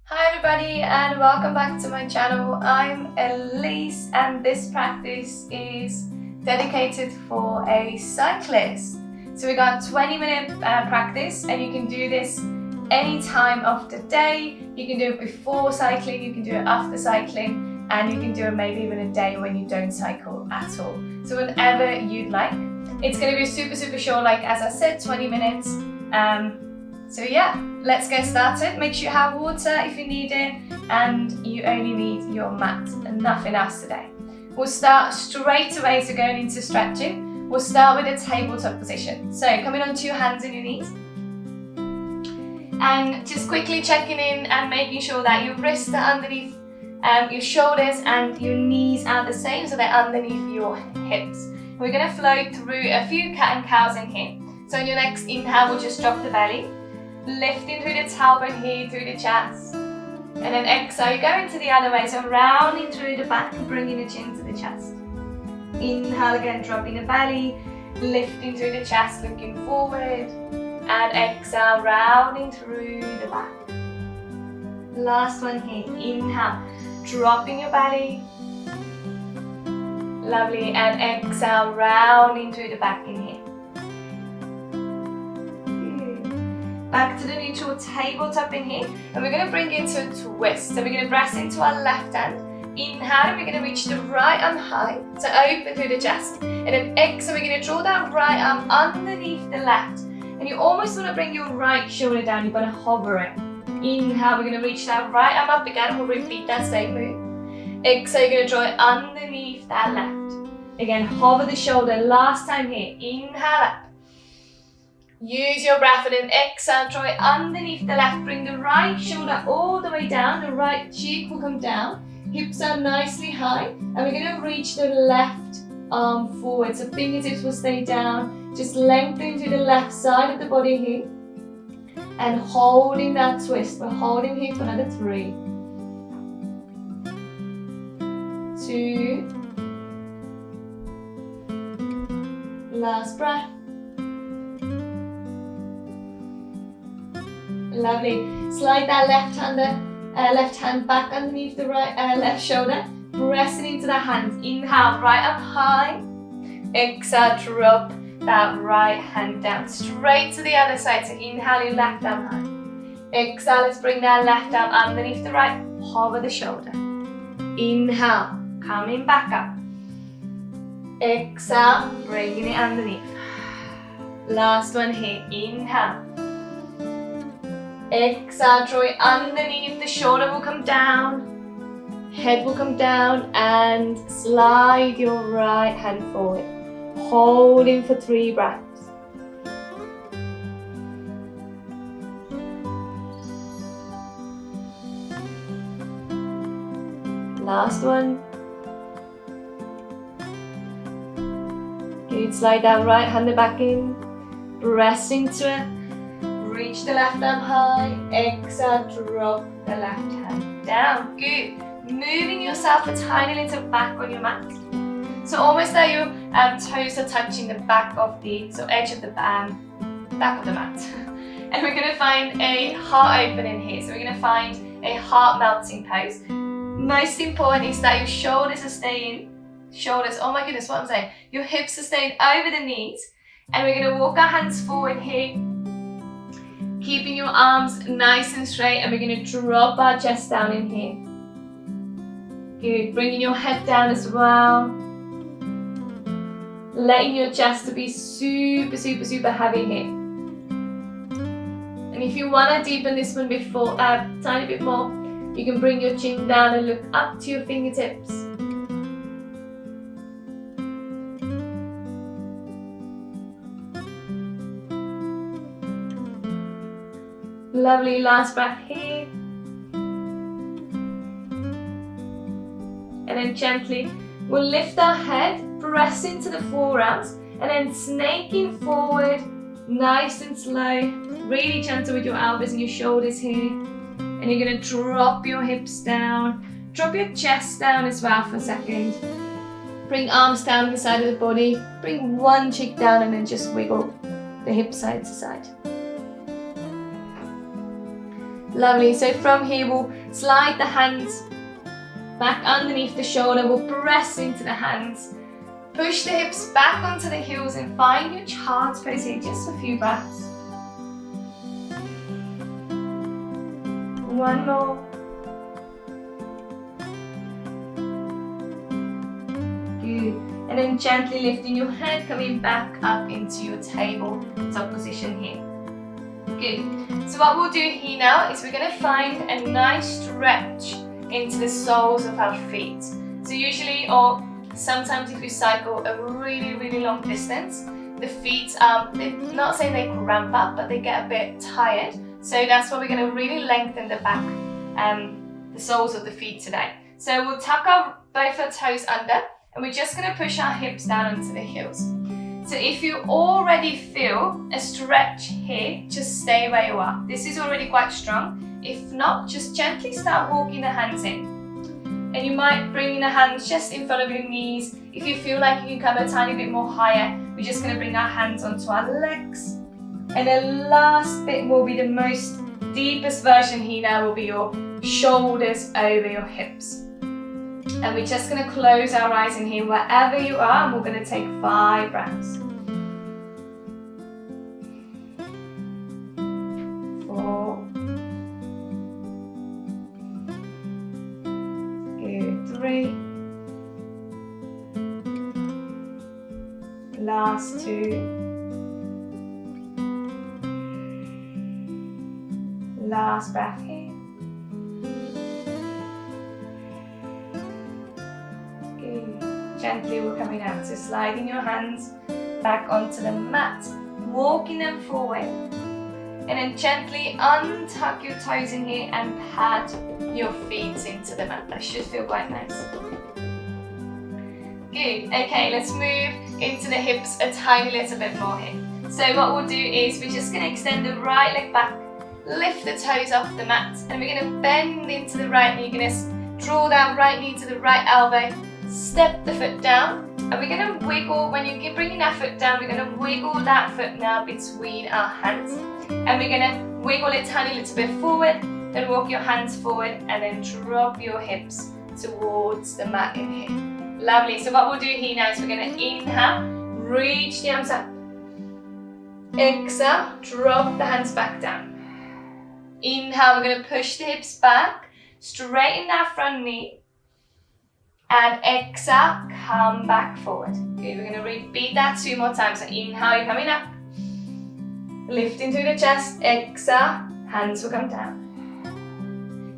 Hi everybody and welcome back to my channel. I'm Elise and this practice is dedicated for a cyclist. So we got 20-minute practice and you can do this any time of the day. You can do it before cycling, you can do it after cycling, and you can do it maybe even a day when you don't cycle at all. So whenever you'd like. It's going to be super short, like as I said, 20 minutes. So yeah, let's get started. Make sure you have water if you need it, and you only need your mat and nothing else today. We'll start straight away, so going into stretching. We'll start with a tabletop position. So coming on to your hands and your knees. And just quickly checking in and making sure that your wrists are underneath your shoulders and your knees are the same, so they're underneath your hips. We're going to float through a few cat and cows in here. So on your next inhale, we'll just drop the belly. Lifting through the tailbone here, through the chest. And then exhale, go into the other way, so rounding through the back and bringing the chin to the chest. Inhale again, dropping the belly, lifting through the chest, looking forward. And exhale, rounding through the back. Last one here, inhale, dropping your belly. Lovely, and exhale, rounding through the back in here. Back to the neutral tabletop in here, and we're going to bring into a twist. So we're going to press into our left hand. Inhale, and we're going to reach the right arm high, so open through the chest. And then exhale, we're going to draw that right arm underneath the left. And you almost want to bring your right shoulder down, you're going to hover it. Inhale, we're going to reach that right arm up again, we'll repeat that same move. Exhale, you're going to draw it underneath that left. Again, hover the shoulder, last time here. Inhale up. Use your breath and then exhale, draw it underneath the left. Bring the right shoulder all the way down, the right cheek will come down. Hips are nicely high, and we're going to reach the left arm forward. So fingertips will stay down, just lengthen to the left side of the body here. And holding that twist, we're holding here for another 3, 2, last breath. Lovely. Slide that left hand back underneath the right left shoulder. Pressing into the hands. Inhale, right arm high. Exhale, drop that right hand down. Straight to the other side. So inhale your left arm high. Exhale, let's bring that left arm underneath the right. Hover the shoulder. Inhale, coming back up. Exhale, bringing it underneath. Last one here. Inhale. Exhale, draw it underneath, the shoulder will come down, head will come down, and slide your right hand forward, holding for 3 breaths. Last one. Good, slide that right hand back in, press into it. Reach the left arm high, exhale, drop the left hand down. Good. Moving yourself a tiny little back on your mat. So almost that your toes are touching the back of the edge of the back of the mat. And we're going to find a heart opening here. So we're going to find a heart melting pose. Most important is that your shoulders are staying, oh my goodness, what I'm saying. Your hips are staying over the knees. And we're going to walk our hands forward here. Keeping your arms nice and straight, and we're going to drop our chest down in here. Good, bringing your head down as well. Letting your chest to be super heavy here. And if you want to deepen this one a tiny bit more, you can bring your chin down and look up to your fingertips. Lovely, last breath here. And then gently, we'll lift our head, press into the forearms, and then snaking forward, nice and slow. Really gentle with your elbows and your shoulders here. And you're going to drop your hips down. Drop your chest down as well for a second. Bring arms down the side of the body. Bring one cheek down and then just wiggle the hips side to side. Lovely. So from here, we'll slide the hands back underneath the shoulder. We'll press into the hands. Push the hips back onto the heels and find your child's pose here. Just a few breaths. One more. Good. And then gently lifting your head, coming back up into your tabletop position here. Good. So what we'll do here now is we're going to find a nice stretch into the soles of our feet. So usually, or sometimes if you cycle a really long distance, the feet, they're not saying they cramp up, but they get a bit tired. So that's why we're going to really lengthen the back, the soles of the feet today. So we'll tuck both our toes under, and we're just going to push our hips down onto the heels. So if you already feel a stretch here, just stay where you are. This is already quite strong. If not, just gently start walking the hands in. And you might bring the hands just in front of your knees. If you feel like you can come a tiny bit more higher, we're just going to bring our hands onto our legs. And the last bit will be the most deepest version here now, will be your shoulders over your hips. And we're just going to close our eyes in here wherever you are, and we're going to take 5 breaths. 4. Good. 3. Last 2. Last breath here. Gently we're coming out, so sliding your hands back onto the mat, walking them forward, and then gently untuck your toes in here and pat your feet into the mat. That should feel quite nice. Good. Okay, let's move into the hips a tiny little bit more here. So what we'll do is we're just going to extend the right leg back, lift the toes off the mat, and we're going to bend into the right knee. You're going to draw that right knee to the right elbow. Step the foot down, and we're going to wiggle. When you keep bringing that foot down, we're going to wiggle that foot now between our hands, and we're going to wiggle it tiny little bit forward, then walk your hands forward, and then drop your hips towards the mat in here. Lovely. So what we'll do here now is we're going to inhale, reach the arms up, exhale, drop the hands back down. Inhale, we're going to push the hips back, straighten that front knee, and exhale, come back forward. Good, we're going to repeat that 2 more times. So inhale, you're coming up. Lifting through the chest. Exhale, hands will come down.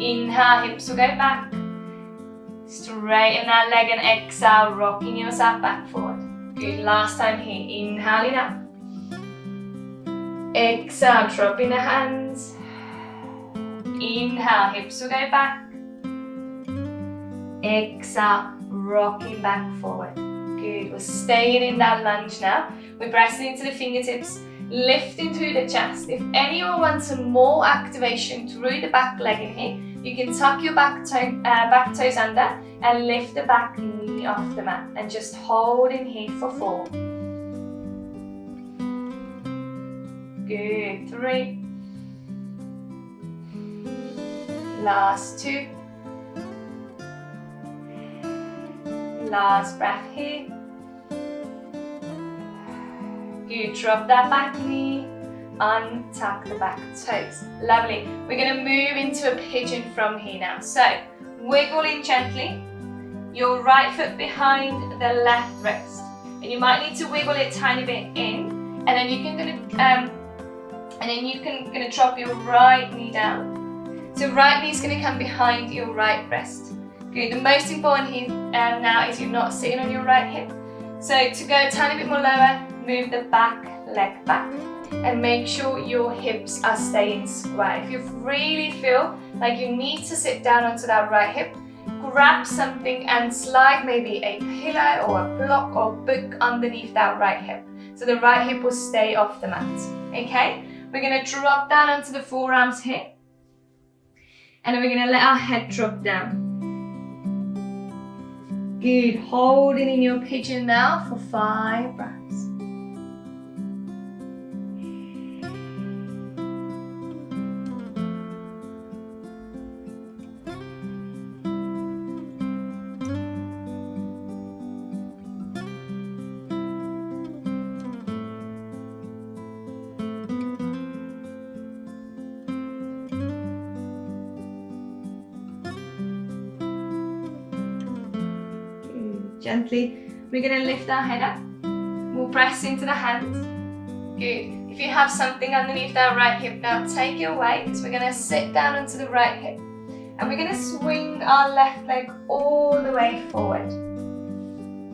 Inhale, hips will go back. Straighten that leg and exhale, rocking yourself back forward. Good, last time here. Inhaling up. Exhale, dropping the hands. Inhale, hips will go back. Exhale, rocking back forward. Good, we're staying in that lunge now. We're pressing into the fingertips, lifting through the chest. If anyone wants some more activation through the back leg in here, you can tuck your back toes under and lift the back knee off the mat and just hold in here for 4. Good, 3. Last 2. Last breath here. Good, drop that back knee, untuck the back toes. Lovely. We're going to move into a pigeon from here now. So, wiggling gently, your right foot behind the left wrist. And you might need to wiggle it a tiny bit in, and then you can gonna drop your right knee down. So right knee is going to come behind your right wrist. Good. The most important here now is you're not sitting on your right hip. So to go a tiny bit more lower, move the back leg back and make sure your hips are staying square. If you really feel like you need to sit down onto that right hip, grab something and slide maybe a pillow or a block or book underneath that right hip. So the right hip will stay off the mat. Okay? We're going to drop down onto the forearms here. And then we're going to let our head drop down. Good, holding in your pigeon now for 5 breaths. Gently, we're going to lift our head up. We'll press into the hands. Good. If you have something underneath our right hip now, take your weight. So we're going to sit down onto the right hip. And we're going to swing our left leg all the way forward.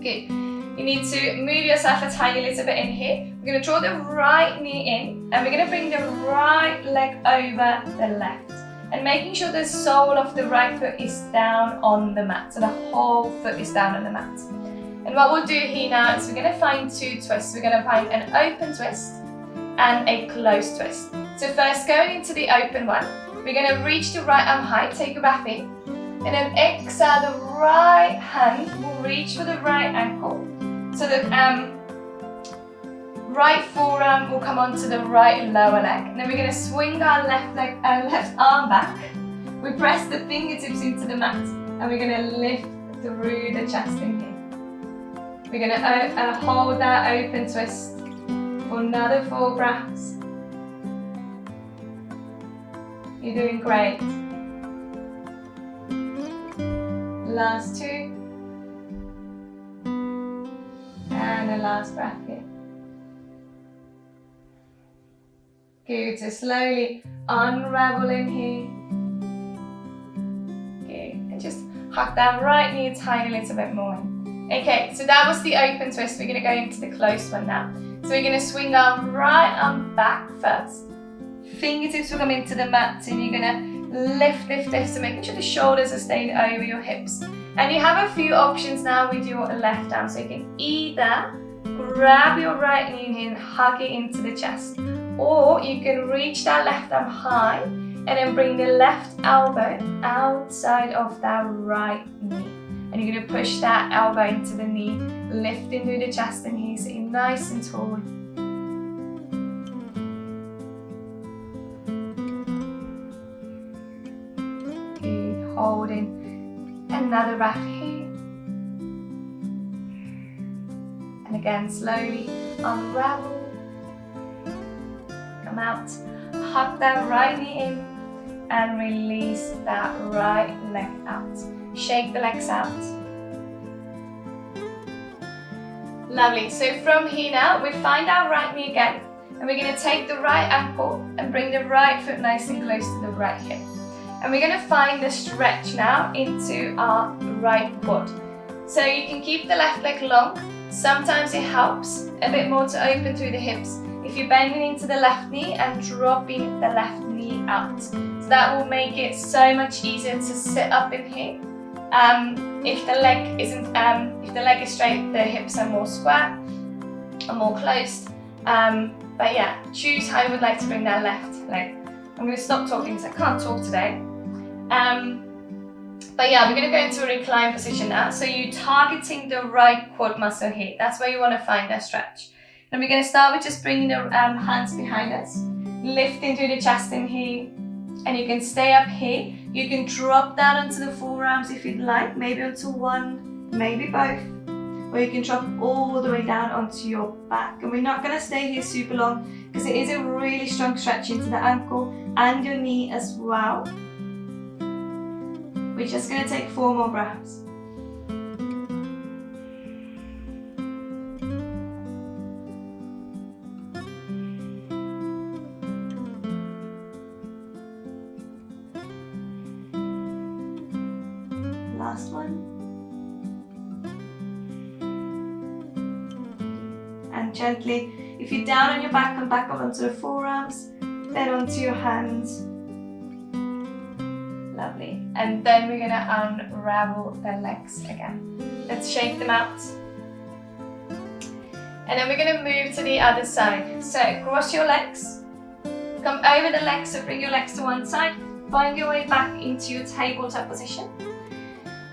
Good. You need to move yourself a tiny little bit in here. We're going to draw the right knee in. And we're going to bring the right leg over the left. And making sure the sole of the right foot is down on the mat. So the whole foot is down on the mat. And what we'll do here now is we're going to find two twists. We're going to find an open twist and a closed twist. So first, going into the open one, we're going to reach the right arm high, take a breath in, and then exhale, the right hand will reach for the right ankle. So the right forearm will come onto the right lower leg. And then we're going to swing our left arm back. We press the fingertips into the mat, and we're going to lift through the chest in here. We're going to hold that open twist for another 4 breaths. You're doing great. Last 2. And the last breath here. Good, so slowly unravel in here. Good, and just hug that right knee a tiny little bit more in. Okay, so that was the open twist. We're going to go into the closed one now. So we're going to swing our right arm back first. Fingertips will come into the mat, and you're going to lift, so making sure the shoulders are staying over your hips. And you have a few options now with your left arm. So you can either grab your right knee and hug it into the chest, or you can reach that left arm high and then bring the left elbow outside of that right knee. And you're going to push that elbow into the knee, lifting through the chest and here, sitting nice and tall. Good, holding another breath here. And again, slowly unravel. Come out, hug that right knee in and release that right leg out. Shake the legs out. Lovely, so from here now, we find our right knee again, and we're going to take the right ankle and bring the right foot nice and close to the right hip. And we're going to find the stretch now into our right quad. So you can keep the left leg long. Sometimes it helps a bit more to open through the hips if you're bending into the left knee and dropping the left knee out. So that will make it so much easier to sit up in here. If the leg is straight, the hips are more square or more closed. But yeah, choose how you would like to bring that left leg. I'm going to stop talking because I can't talk today. But yeah, we're going to go into a recline position now. So you're targeting the right quad muscle here. That's where you want to find that stretch. And we're going to start with just bringing the hands behind us, lifting through the chest in here. And you can stay up here. You can drop down onto the forearms if you'd like, maybe onto one, maybe both. Or you can drop all the way down onto your back. And we're not going to stay here super long because it is a really strong stretch into the ankle and your knee as well. We're just going to take 4 more breaths. Last one. And gently, if you're down on your back, come back up onto the forearms, then onto your hands. Lovely. And then we're going to unravel the legs again. Let's shake them out. And then we're going to move to the other side. So cross your legs, come over the legs, so bring your legs to one side, find your way back into your tabletop position.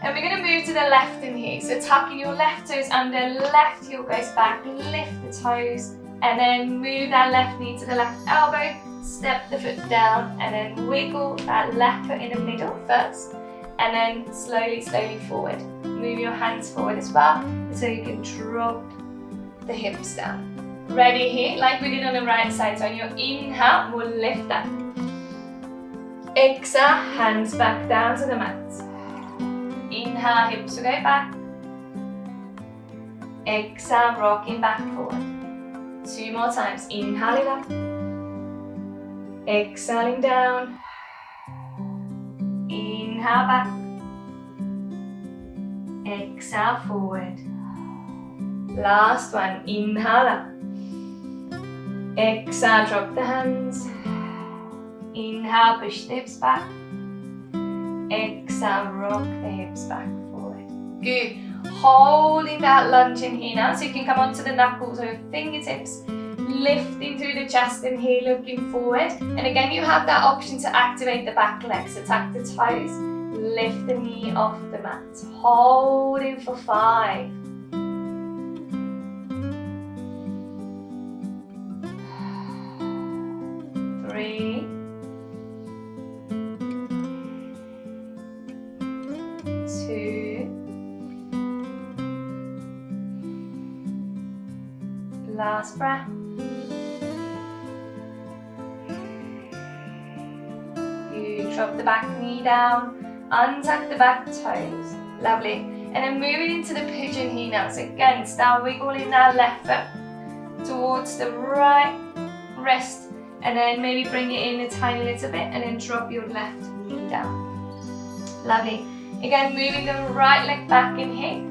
And we're going to move to the left in here. So tucking your left toes under, left heel goes back, lift the toes, and then move that left knee to the left elbow, step the foot down, and then wiggle that left foot in the middle first, and then slowly, slowly forward. Move your hands forward as well, so you can drop the hips down. Ready here, like we did on the right side. So on your inhale, we'll lift up. Exhale, hands back down to the mat. Inhale, hips will go back. Exhale, rocking back forward. 2 more times. Inhaling up. Exhaling down. Inhale back. Exhale forward. Last one. Inhale up. Exhale, drop the hands. Inhale, push the hips back. Exhale, rock the hips back forward. Good. Holding that lunge in here now, so you can come onto the knuckles or your fingertips. Lifting through the chest in here, looking forward. And again, you have that option to activate the back leg. So tuck the toes, lift the knee off the mat. Holding for 5. 3. 2. Last breath. Good. Drop the back knee down. Untuck the back toes. Lovely. And then moving into the pigeon here now. So again, start wiggling that left foot towards the right wrist. And then maybe bring it in a tiny little bit. And then drop your left knee down. Lovely. Again, moving the right leg back in here.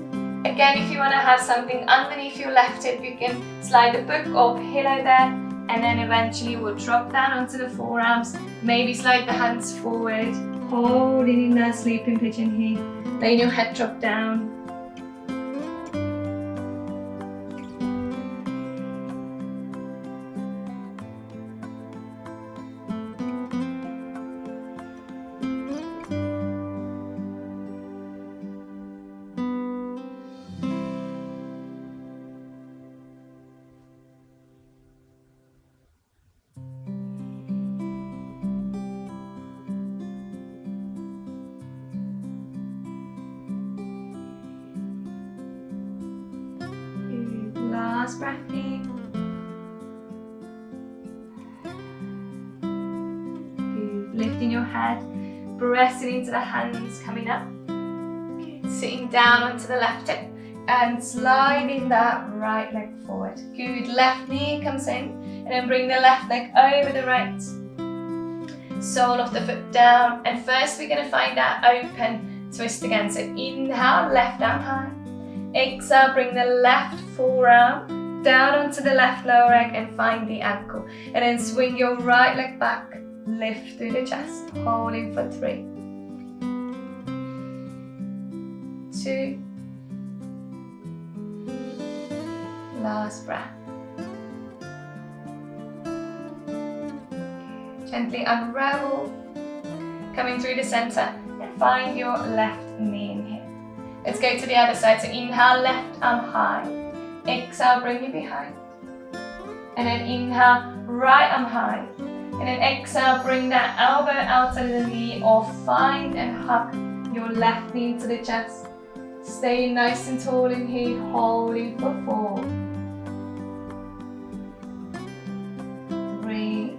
Again, if you want to have something underneath your left hip, you can slide the book or pillow there, and then eventually we'll drop down onto the forearms. Maybe slide the hands forward, holding in that sleeping pigeon here. Letting your head drop down. Last breath in. Good. Lifting your head, pressing into the hands, coming up. Good. Sitting down onto the left hip and sliding that right leg forward. Good. Left knee comes in, and then bring the left leg over the right. Sole of the foot down, and first we're going to find that open twist again. So inhale, left arm high. Exhale, bring the left forearm down onto the left lower leg and find the ankle. And then swing your right leg back, lift through the chest, holding for 3. 2. Last breath. Gently unravel, coming through the center, and find your left knee in here. Let's go to the other side. So inhale, left arm high. Exhale, bring it behind. And then inhale, right arm high. And then exhale, bring that elbow outside of the knee, or find and hug your left knee into the chest. Stay nice and tall in here, holding for 4. 3.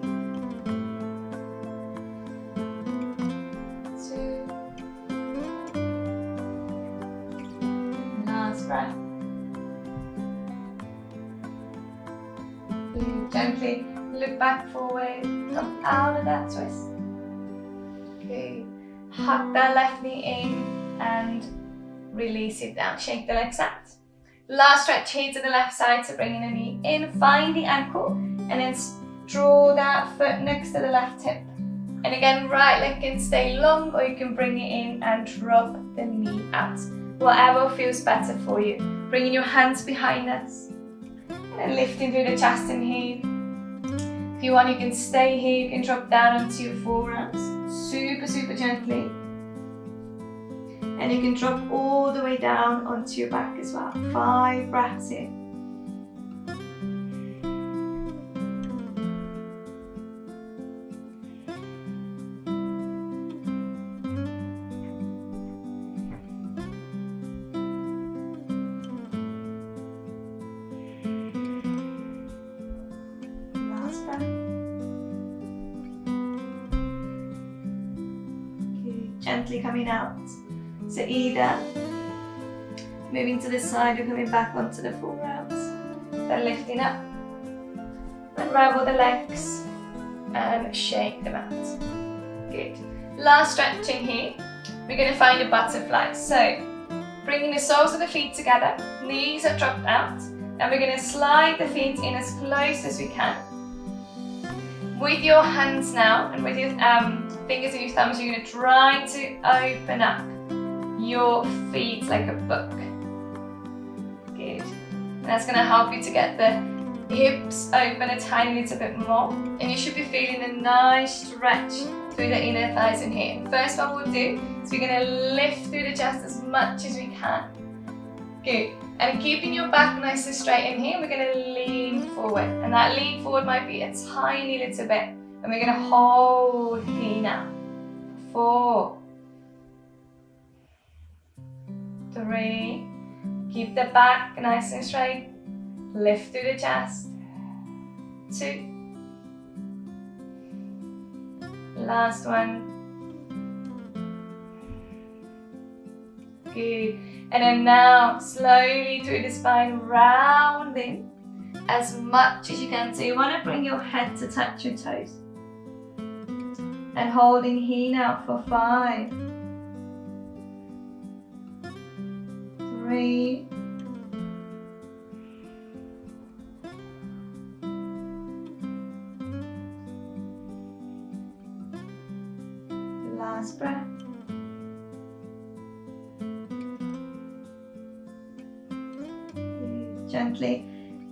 2. Last breath. Gently look back forward, come out of that twist. Good. Hug that left knee in and release it down. Shake the legs out. Last stretch here to the left side, so bringing the knee in, find the ankle, and then draw that foot next to the left hip. And again, right leg can stay long, or you can bring it in and drop the knee out. Whatever feels better for you. Bringing your hands behind us. And lifting through the chest in here. If you want, you can stay here. You can drop down onto your forearms. Super, super gently. And you can drop all the way down onto your back as well. 5 breaths here. Gently coming out. So either Moving to the side, we're coming back onto the forearms. Then lifting up. Unravel the legs and shake them out. Good. Last stretching here. We're going to find a butterfly. So, bringing the soles of the feet together, knees are dropped out, and we're going to slide the feet in as close as we can. With your hands now, and with your fingers and your thumbs, you're going to try to open up your feet like a book. Good. And that's going to help you to get the hips open a tiny little bit more. And you should be feeling a nice stretch through the inner thighs in here. First one we'll do is we're going to lift through the chest as much as we can. Good. And keeping your back nice and straight in here, we're going to lean forward. And that lean forward might be a tiny little bit. And we're going to hold here now. 4, 3, keep the back nice and straight. Lift through the chest. 2. Last one. Good. And then now, slowly through the spine, rounding as much as you can. So you want to bring your head to touch your toes. And holding here now for 5, 3, 2. Last breath. Gently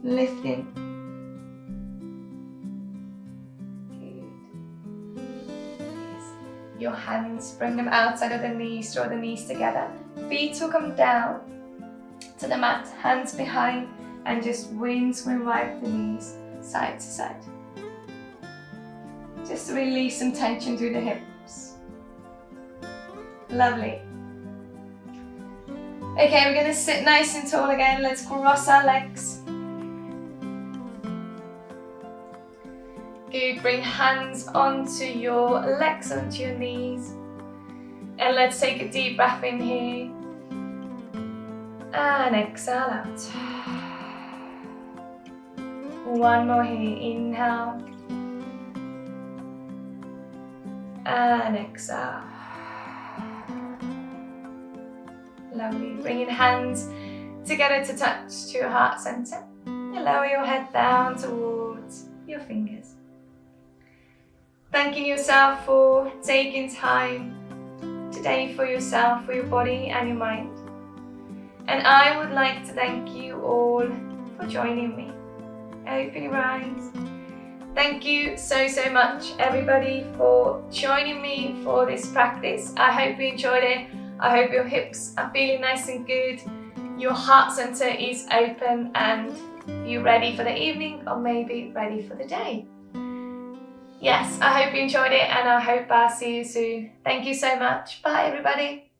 lifting. Good. Yes. Your hands, bring them outside of the knees, draw the knees together. Feet will come down to the mat, hands behind, and just windscreen wipe the knees side to side. Just to release some tension through the hips. Lovely. Okay, we're going to sit nice and tall again. Let's cross our legs. Good. Bring hands onto your legs, onto your knees. And let's take a deep breath in here. And exhale out. One more here. Inhale. And exhale. Lovely. Bringing hands together to touch to your heart center. You lower your head down towards your fingers. Thanking yourself for taking time today for yourself, for your body and your mind. And I would like to thank you all for joining me. Open your eyes. Thank you so much, everybody, for joining me for this practice. I hope you enjoyed it. I hope your hips are feeling nice and good. Your heart center is open and you're ready for the evening or maybe ready for the day. Yes, I hope you enjoyed it and I hope I'll see you soon. Thank you so much. Bye, everybody.